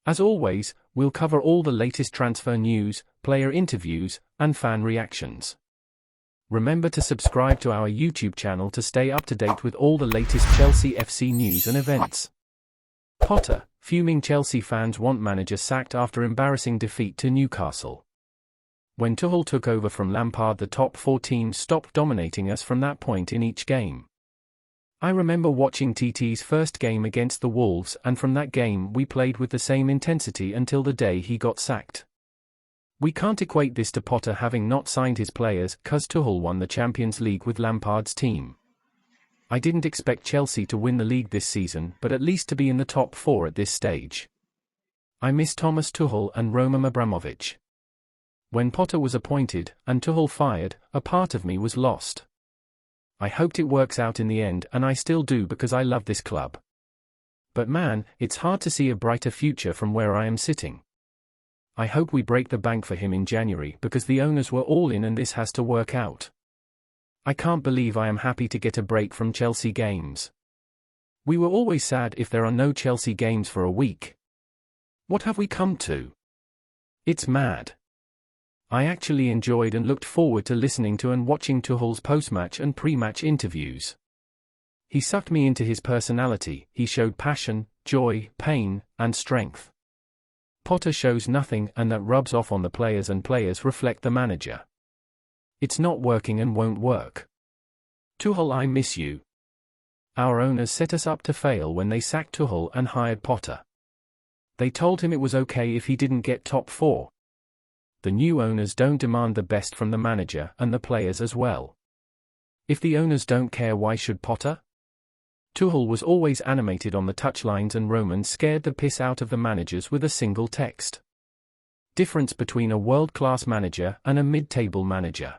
As always, we'll cover all the latest transfer news, player interviews, and fan reactions. Remember to subscribe to our YouTube channel to stay up to date with all the latest Chelsea FC news and events. Potter, fuming Chelsea fans want manager sacked after embarrassing defeat to Newcastle. When Tuchel took over from Lampard, the top 4 teams stopped dominating us from that point in each game. I remember watching TT's first game against the Wolves, and from that game we played with the same intensity until the day he got sacked. We can't equate this to Potter having not signed his players, cause Tuchel won the Champions League with Lampard's team. I didn't expect Chelsea to win the league this season, but at least to be in the top 4 at this stage. I miss Thomas Tuchel and Romam Abramovich. When Potter was appointed, and Tuchel fired, a part of me was lost. I hoped it works out in the end, and I still do because I love this club. But man, it's hard to see a brighter future from where I am sitting. I hope we break the bank for him in January because the owners were all in and this has to work out. I can't believe I am happy to get a break from Chelsea games. We were always sad if there are no Chelsea games for a week. What have we come to? It's mad. I actually enjoyed and looked forward to listening to and watching Tuchel's post-match and pre-match interviews. He sucked me into his personality. He showed passion, joy, pain, and strength. Potter shows nothing, and that rubs off on the players, and players reflect the manager. It's not working and won't work. Tuchel, I miss you. Our owners set us up to fail when they sacked Tuchel and hired Potter. They told him it was okay if he didn't get top 4. The new owners don't demand the best from the manager and the players as well. If the owners don't care, why should Potter? Tuchel was always animated on the touchlines, and Romam scared the piss out of the managers with a single text. Difference between a world-class manager and a mid-table manager.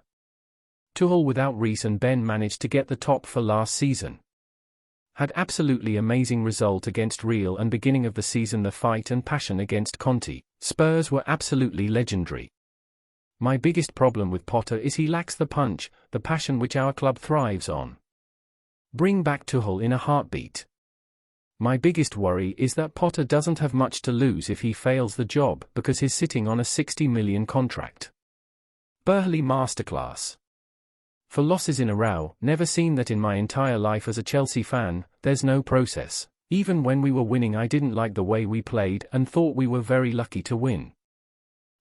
Tuchel without Reece and Ben managed to get the top for last season. Had absolutely amazing result against Real, and beginning of the season the fight and passion against Conte, Spurs were absolutely legendary. My biggest problem with Potter is he lacks the punch, the passion which our club thrives on. Bring back Tuchel in a heartbeat. My biggest worry is that Potter doesn't have much to lose if he fails the job because he's sitting on a 60 million contract. Burley masterclass. For losses in a row, never seen that in my entire life as a Chelsea fan. There's no process. Even when we were winning I didn't like the way we played and thought we were very lucky to win.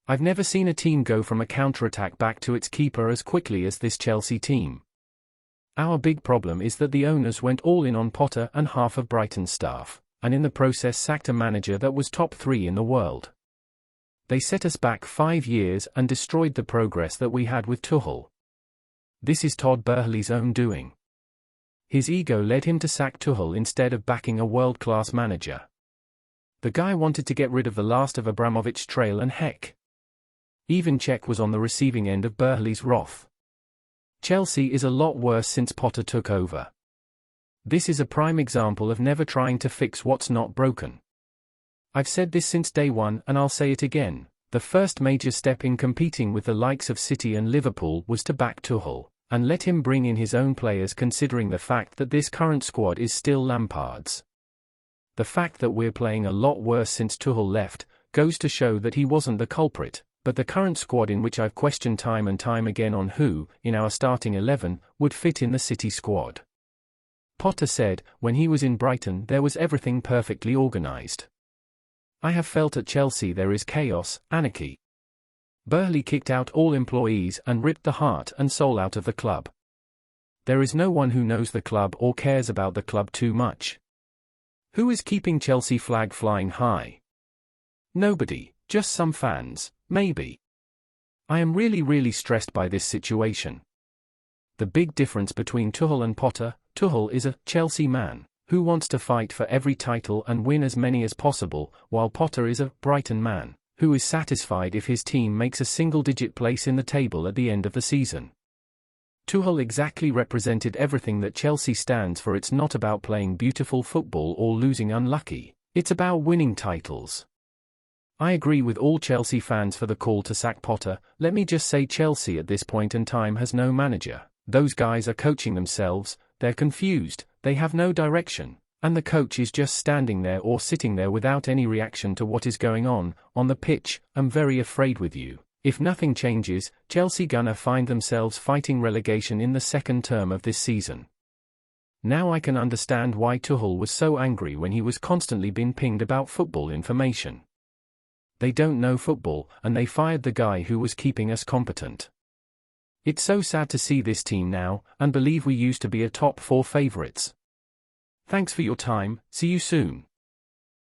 I've never seen a team go from a counter-attack back to its keeper as quickly as this Chelsea team. Our big problem is that the owners went all in on Potter and half of Brighton's staff, and in the process sacked a manager that was top 3 in the world. They set us back 5 years and destroyed the progress that we had with Tuchel. This is Todd Boehly's own doing. His ego led him to sack Tuchel instead of backing a world-class manager. The guy wanted to get rid of the last of Abramovich's trail, and heck, even Cech was on the receiving end of Boehly's wrath. Chelsea is a lot worse since Potter took over. This is a prime example of never trying to fix what's not broken. I've said this since day one and I'll say it again. The first major step in competing with the likes of City and Liverpool was to back Tuchel, and let him bring in his own players, considering the fact that this current squad is still Lampard's. The fact that we're playing a lot worse since Tuchel left goes to show that he wasn't the culprit. But the current squad, in which I've questioned time and time again on who, in our starting 11, would fit in the City squad. Potter said, when he was in Brighton there was everything perfectly organised. I have felt at Chelsea there is chaos, anarchy. Boehly kicked out all employees and ripped the heart and soul out of the club. There is no one who knows the club or cares about the club too much. Who is keeping Chelsea flag flying high? Nobody, just some fans. Maybe. I am really stressed by this situation. The big difference between Tuchel and Potter: Tuchel is a Chelsea man who wants to fight for every title and win as many as possible, while Potter is a Brighton man who is satisfied if his team makes a single-digit place in the table at the end of the season. Tuchel exactly represented everything that Chelsea stands for. It's not about playing beautiful football or losing unlucky, it's about winning titles. I agree with all Chelsea fans for the call to sack Potter. Let me just say, Chelsea at this point in time has no manager. Those guys are coaching themselves, they're confused, they have no direction, And the coach is just standing there or sitting there without any reaction to what is going on the pitch. I'm very afraid with you. If nothing changes, Chelsea gonna find themselves fighting relegation in the second term of this season. Now I can understand why Tuchel was so angry when he was constantly being pinged about football information. They don't know football, and they fired the guy who was keeping us competent. It's so sad to see this team now, and believe we used to be a top 4 favourites. Thanks for your time, see you soon.